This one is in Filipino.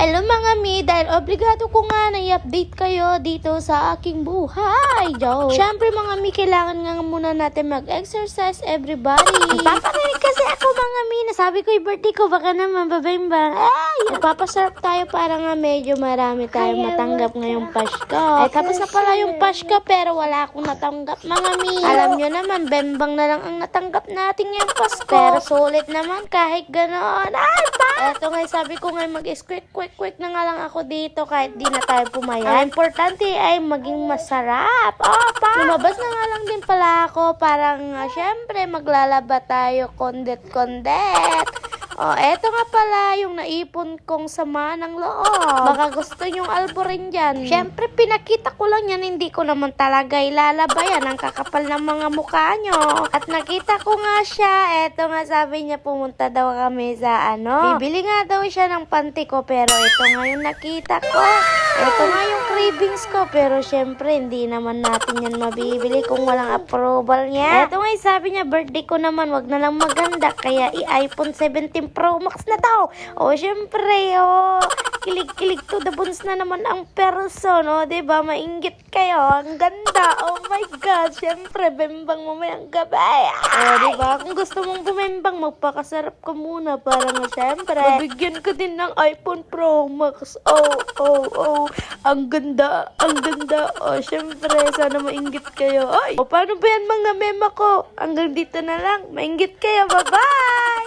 Hello mga mi, dahil obligado ko nga na i-update kayo dito sa aking buhay. Siyempre mga mi, kailangan nga muna natin mag-exercise everybody. Paparinig kasi ako mga mi, nasabi ko yung birthday ko, baka naman babimbang. Ay, magpapasarap tayo para nga medyo marami tayong matanggap ngayong Pasko. Tapos na pala yung Pasko pero wala akong natanggap mga mi. Alam nyo naman, bembang na lang ang natanggap natin ngayong Pasko. Pero sulit naman kahit ganoon. Ay, eto nga, sabi ko nga mag-quick na nga lang ako dito kahit di na tayo pumaya. Ang importante ay maging masarap. Lumabas na nga lang din pala ako. Parang, syempre, maglalaba tayo kondet. Eto nga pala yung naipon kong sama ng loob. Baka gusto nyong alburin dyan. Siyempre, pinakita ko lang yan. Hindi ko naman talaga ilalaba yan. Ang kakapal ng mga mukha nyo. At nakita ko nga siya. Eto nga, sabi niya pumunta daw kami sa bibili nga daw siya ng panty ko. Pero ito nga yung nakita ko. Ito nga yung cravings ko. Pero syempre, hindi naman natin yan mabibili kung walang approval niya. Eto nga, sabi niya, birthday ko naman. Wag na lang maganda. Kaya i-iPhone 17 Pro Max na daw. Syempre, kilig-kilig to the bones na naman ang person, diba? Mainggit kayo. Ang ganda. Oh my God. Syempre, bembang mamayang gabi. Diba? Kung gusto mong bumembang, magpakasarap ka muna para nga syempre, mabigyan ka din ng iPhone Pro Max. Ang ganda. Syempre, sana mainggit kayo. Paano ba yan mga mema ko? Hanggang dito na lang. Mainggit kayo. Bye-bye!